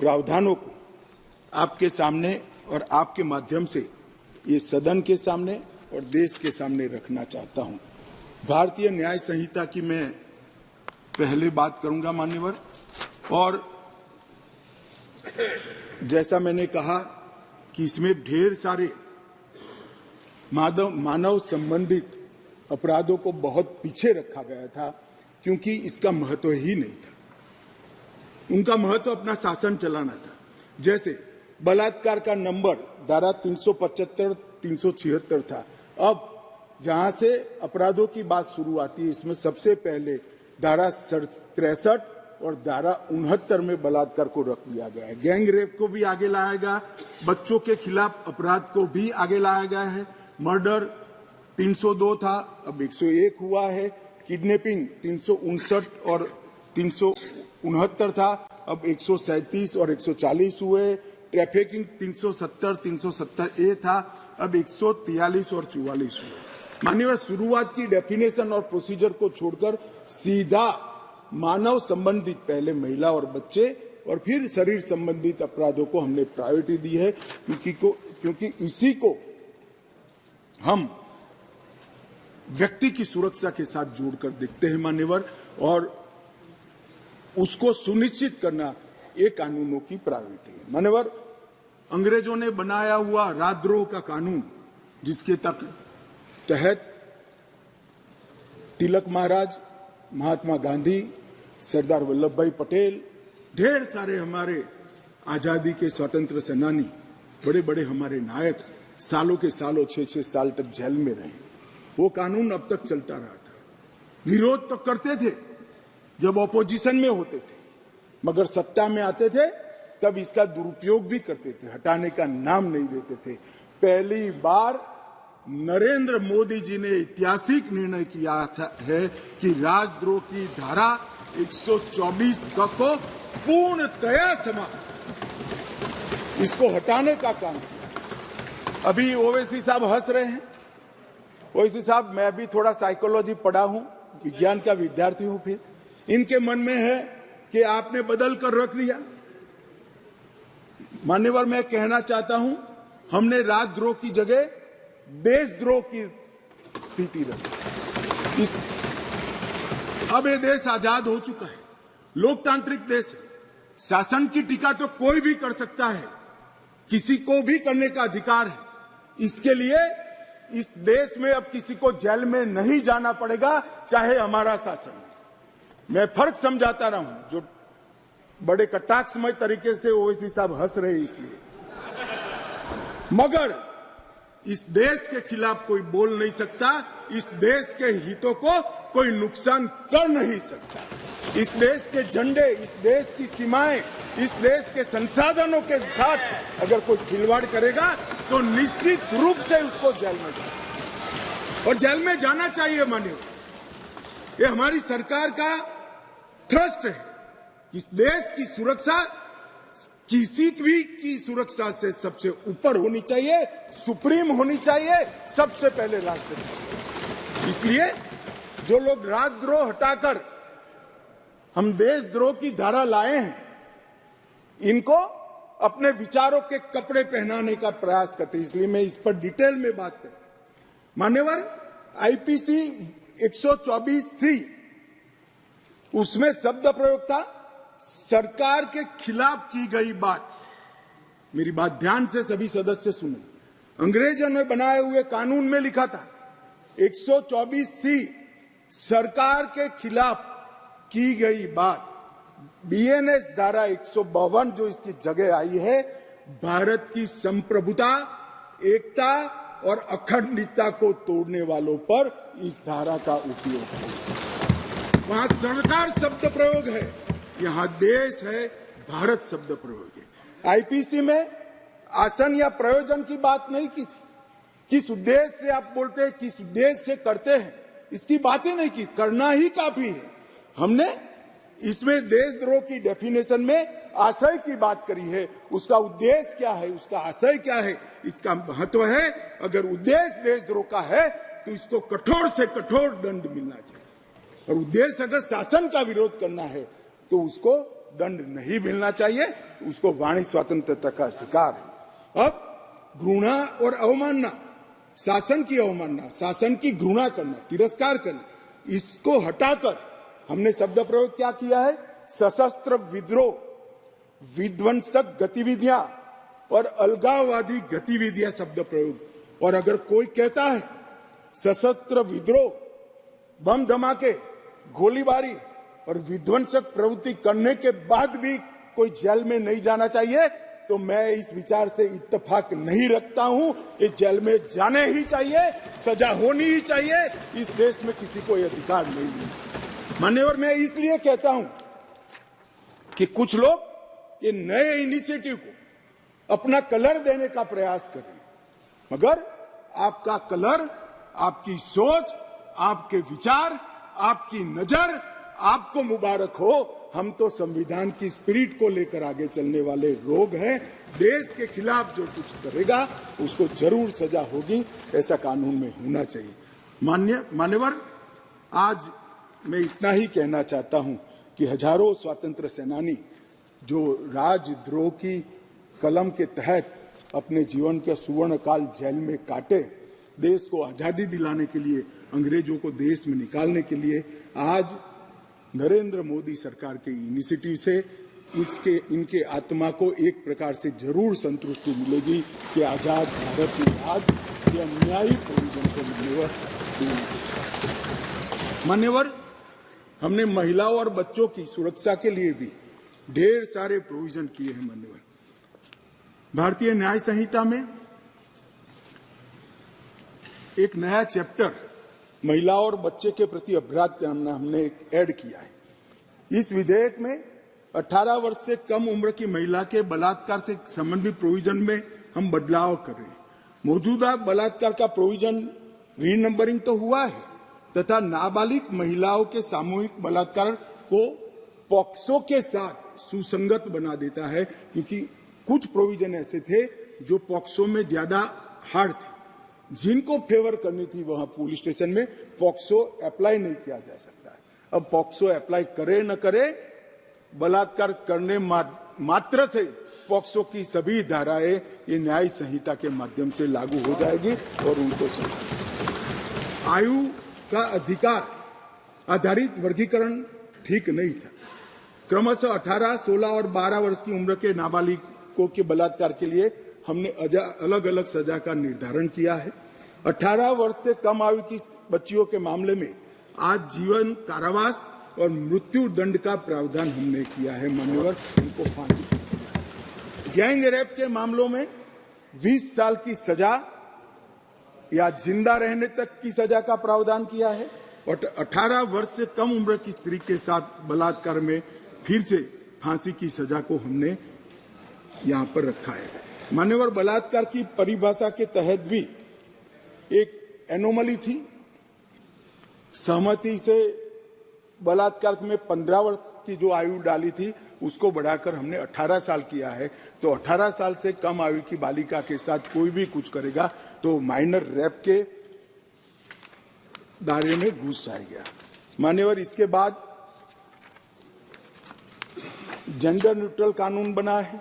प्रावधानों को आपके सामने और आपके माध्यम से ये सदन के सामने और देश के सामने रखना चाहता हूं। भारतीय न्याय संहिता की मैं पहले बात करूंगा मान्यवर, और जैसा मैंने कहा कि इसमें ढेर सारे मानव संबंधित अपराधों को बहुत पीछे रखा गया था, क्योंकि इसका महत्व ही नहीं था। उनका महत्व अपना शासन चलाना था। जैसे बलात्कार का नंबर धारा 375, 376 था। अब जहां से अपराधों की बात शुरू आती है, इसमें सबसे पहले धारा 63 और धारा 69 में बलात्कार को रख दिया गया है। गैंग रेप को भी आगे लाया गया, बच्चों के खिलाफ अपराध को भी आगे लाया गया है। मर्डर 302 था, अब 101 हुआ है। किडनैपिंग 359 और 369 था, अब 137 और 140 हुए। ट्रैफिकिंग 370, 370A था, अब 143 और 44 हुए। माननीय, शुरुआत की डेफिनेशन और प्रोसीजर को छोड़कर सीधा मानव संबंधित, पहले महिला और बच्चे और फिर शरीर संबंधित अपराधों को हमने प्रायोरिटी दी है, क्योंकि इसी को हम व्यक्ति की सुरक्षा के साथ जोड़कर देखते हैं मान्यवर, और उसको सुनिश्चित करना ये कानूनों की प्रायोरिटी है। मान्यवर, अंग्रेजों ने बनाया हुआ राजद्रोह का कानून, जिसके तहत तिलक महाराज, महात्मा गांधी, सरदार वल्लभ भाई पटेल, ढेर सारे हमारे आजादी के स्वतंत्र सेनानी, बड़े बड़े हमारे नायक सालों के सालों 6-6 साल तक जेल में रहे। वो कानून अब तक चलता रहा था। विरोध तो करते थे जब ऑपोजिशन में होते थे, मगर सत्ता में आते थे तब इसका दुरुपयोग भी करते थे, हटाने का नाम नहीं देते थे। पहली बार नरेंद्र मोदी जी ने ऐतिहासिक निर्णय किया है कि राजद्रोह की धारा 124 को पूर्णतया समाप्त, इसको हटाने का काम किया। अभी ओवैसी साहब हंस रहे हैं। ओवैसी साहब, मैं भी थोड़ा साइकोलॉजी पढ़ा हूं, विज्ञान का विद्यार्थी हूं। फिर इनके मन में है कि आपने बदल कर रख दिया। मान्यवर, मैं कहना चाहता हूं, हमने राजद्रोह की जगह देशद्रोह की स्थिति रखी। अब ये देश आजाद हो चुका है, लोकतांत्रिक देश है। शासन की टीका तो कोई भी कर सकता है, किसी को भी करने का अधिकार है। इसके लिए इस देश में अब किसी को जेल में नहीं जाना पड़ेगा, चाहे हमारा शासन। मैं फर्क समझाता रहा हूं, जो बड़े कटाक्षमय तरीके से ओवैसी साहब हंस रहे हैं इसलिए, मगर इस देश के खिलाफ कोई बोल नहीं सकता, इस देश के हितों को कोई नुकसान कर नहीं सकता। इस देश के झंडे, इस देश की सीमाएं, इस देश के संसाधनों के साथ अगर कोई खिलवाड़ करेगा तो निश्चित रूप से उसको जेल में जाना, और जेल में जाना चाहिए। मानिए, ये हमारी सरकार का थ्रस्ट है। इस देश की सुरक्षा किसी भी की सुरक्षा से सबसे ऊपर होनी चाहिए, सुप्रीम होनी चाहिए, सबसे पहले राष्ट्रपति। इसलिए जो लोग राजद्रोह हटाकर हम देशद्रोह की धारा लाए हैं, इनको अपने विचारों के कपड़े पहनाने का प्रयास करते हैं। इसलिए मैं इस पर डिटेल में बात करता हूं। मान्यवर, आईपीसी 124C, उसमें शब्द प्रयोग था सरकार के खिलाफ की गई बात। मेरी बात ध्यान से सभी सदस्य सुने। अंग्रेजों ने बनाए हुए कानून में लिखा था 124C, सरकार के खिलाफ की गई बात। बीएनएस धारा 152 जो इसकी जगह आई है, भारत की संप्रभुता, एकता और अखंडता को तोड़ने वालों पर इस धारा का उपयोग है। वहां सरकार शब्द प्रयोग है, यहां देश है, भारत शब्द प्रयोग है। आईपीसी में आसन या प्रयोजन की बात नहीं की थी। किस उद्देश्य से आप बोलते हैं, किस उद्देश्य से करते हैं, इसकी बात ही नहीं की। करना ही काफी है। हमने इसमें देशद्रोह की डेफिनेशन में आशय की बात करी है। उसका उद्देश्य क्या है, उसका आशय क्या है, इसका महत्व है। अगर उद्देश्य देशद्रोह का है तो इसको कठोर से कठोर दंड मिलना चाहिए, और उद्देश्य अगर शासन का विरोध करना है तो उसको दंड नहीं मिलना चाहिए, उसको वाणी स्वतंत्रता का अधिकार है। अब घृणा और अवमानना, शासन की अवमानना, शासन की घृणा करना, तिरस्कार करना, इसको हटाकर हमने शब्द प्रयोग क्या किया है? सशस्त्र विद्रोह, विध्वंसक गतिविधियां और अलगाववादी गतिविधियां शब्द प्रयोग। और अगर कोई कहता है सशस्त्र विद्रोह, बम धमाके, गोलीबारी और विध्वंसक प्रवृत्ति करने के बाद भी कोई जेल में नहीं जाना चाहिए, तो मैं इस विचार से इत्तेफाक नहीं रखता हूं। ये जेल में जाने ही चाहिए, सजा होनी ही चाहिए। इस देश में किसी को यह अधिकार नहीं मिला। मान्यवर, मैं इसलिए कहता हूं कि कुछ लोग ये नए इनिशिएटिव को अपना कलर देने का प्रयास कर रहे हैं, मगर आपका कलर, आपकी सोच, आपके विचार, आपकी नजर आपको मुबारक हो। हम तो संविधान की स्पिरिट को लेकर आगे चलने वाले लोग हैं। देश के खिलाफ जो कुछ करेगा उसको जरूर सजा होगी, ऐसा कानून में होना चाहिए। मान्यवर, आज मैं इतना ही कहना चाहता हूं कि हजारों स्वतंत्र सेनानी जो राजद्रोह की कलम के तहत अपने जीवन के स्वर्ण काल जेल में काटे, देश को आजादी दिलाने के लिए, अंग्रेजों को देश में निकालने के लिए, आज नरेंद्र मोदी सरकार के इनिशिएटिव से इनके आत्मा को एक प्रकार से जरूर संतुष्टि मिलेगी कि आजाद भारत की आज ये अन्यायी प्रोविजन को मान्यवर, हमने महिलाओं और बच्चों की सुरक्षा के लिए भी ढेर सारे प्रोविजन किए हैं। मान्यवर, भारतीय न्याय संहिता में एक नया चैप्टर महिलाओं और बच्चे के प्रति अपराध हमने ऐड किया है। इस विधेयक में 18 वर्ष से कम उम्र की महिला के बलात्कार से संबंधित प्रोविजन में हम बदलाव कर रहे हैं। मौजूदा बलात्कार का प्रोविजन रीनंबरिंग तो हुआ है तथा नाबालिग महिलाओं के सामूहिक बलात्कार को पॉक्सो के साथ सुसंगत बना देता है, क्योंकि कुछ प्रोविजन ऐसे थे जो पॉक्सो में ज्यादा हार्ड थे। जिनको फेवर करनी थी वहां पुलिस स्टेशन में पॉक्सो अप्लाई नहीं किया जा सकता है। अब पॉक्सो अप्लाई करे न करे, बलात्कार करने मात्र से पॉक्सो की सभी धाराएं ये न्याय संहिता के माध्यम से लागू हो जाएगी और उनको सजा। आयु का अधिकार आधारित वर्गीकरण ठीक नहीं था। क्रमशः 18, 16 और 12 वर्ष की उम्र के नाबालिगों के बलात्कार के लिए हमने अलग अलग सजा का निर्धारण किया है। 18 वर्ष से कम आयु की बच्चियों के मामले में आज जीवन कारावास और मृत्यु दंड का प्रावधान हमने किया है। मान्यवर, उनको फांसी की सजा। गैंग रेप के मामलों में 20 साल की सजा या जिंदा रहने तक की सजा का प्रावधान किया है और 18 वर्ष से कम उम्र की स्त्री के साथ बलात्कार में फिर से फांसी की सजा को हमने यहां पर रखा है। मान्यवर, बलात्कार की परिभाषा के तहत भी एक एनोमली थी। सहमति से बलात्कार में 15 वर्ष की जो आयु डाली थी उसको बढ़ाकर हमने 18 साल किया है। तो 18 साल से कम आयु की बालिका के साथ कोई भी कुछ करेगा तो माइनर रेप के दायरे में घुस जाएगा। मान्यवर, इसके बाद जेंडर न्यूट्रल कानून बना है।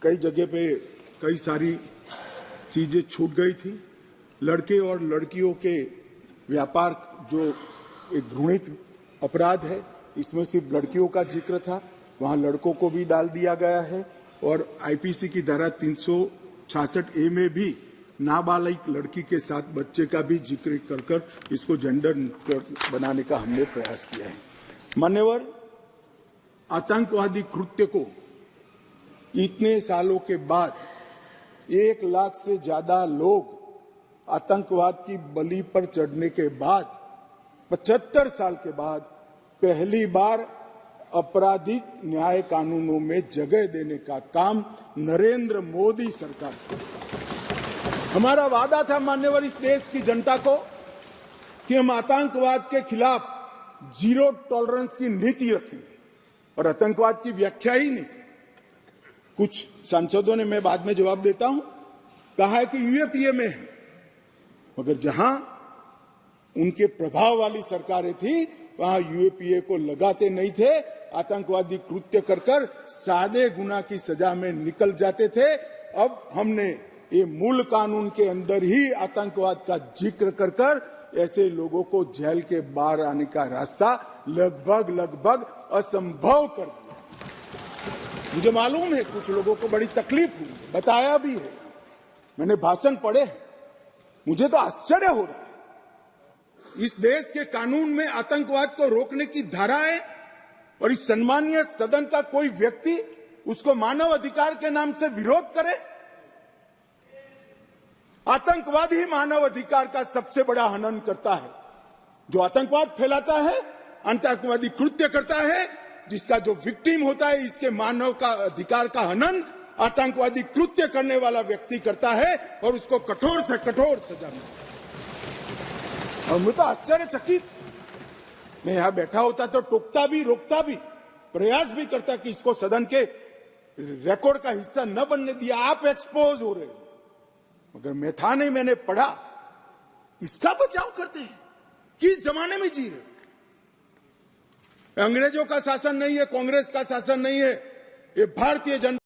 कई जगह पे कई सारी चीजें छूट गई थी। लड़के और लड़कियों के व्यापार जो एक घृणित अपराध है, इसमें सिर्फ लड़कियों का जिक्र था, वहां लड़कों को भी डाल दिया गया है। और आईपीसी की धारा 366A में भी नाबालिग लड़की के साथ बच्चे का भी जिक्र कर इसको जेंडर न्यूट्रल बनाने का हमने प्रयास किया है। मान्यवर, आतंकवादी कृत्य को इतने सालों के बाद 1 लाख से ज्यादा लोग आतंकवाद की बलि पर चढ़ने के बाद 75 साल के बाद पहली बार आपराधिक न्याय कानूनों में जगह देने का काम नरेंद्र मोदी सरकार को। हमारा वादा था मान्यवर इस देश की जनता को कि हम आतंकवाद के खिलाफ जीरो टॉलरेंस की नीति रखेंगे और आतंकवाद की व्याख्या ही नहीं थी। कुछ सांसदों ने, मैं बाद में जवाब देता हूं, कहा है कि यूएपीए में है, मगर जहां उनके प्रभाव वाली सरकारें थी वहां यूएपीए को लगाते नहीं थे, आतंकवादी कृत्य कर सादे गुना की सजा में निकल जाते थे। अब हमने ये मूल कानून के अंदर ही आतंकवाद का जिक्र कर ऐसे लोगों को जेल के बाहर आने का रास्ता लगभग असंभव कर दिया। मुझे मालूम है कुछ लोगों को बड़ी तकलीफ हुई, बताया भी है, मैंने भाषण पढ़े, मुझे तो आश्चर्य हो रहा है। इस देश के कानून में आतंकवाद को रोकने की धारा है और इस सम्मानीय सदन का कोई व्यक्ति उसको मानव अधिकार के नाम से विरोध करे। आतंकवाद ही मानव अधिकार का सबसे बड़ा हनन करता है। जो आतंकवाद फैलाता है, आतंकवादी कृत्य करता है, जिसका जो विक्टिम होता है, इसके मानव का अधिकार का हनन आतंकवादी कृत्य करने वाला व्यक्ति करता है और उसको कठोर से कठोर सजा मिलती है। और मैं तो आश्चर्यचकित, मैं यहां बैठा होता तो टोकता भी, रोकता भी, प्रयास भी करता कि इसको सदन के रिकॉर्ड का हिस्सा न बनने दिया। आप एक्सपोज हो रहे हो, मगर मैं था नहीं, मैंने पढ़ा। इसका बचाव करते हैं। किस जमाने में जी रहे? अंग्रेजों का शासन नहीं है, कांग्रेस का शासन नहीं है, ये भारतीय जनता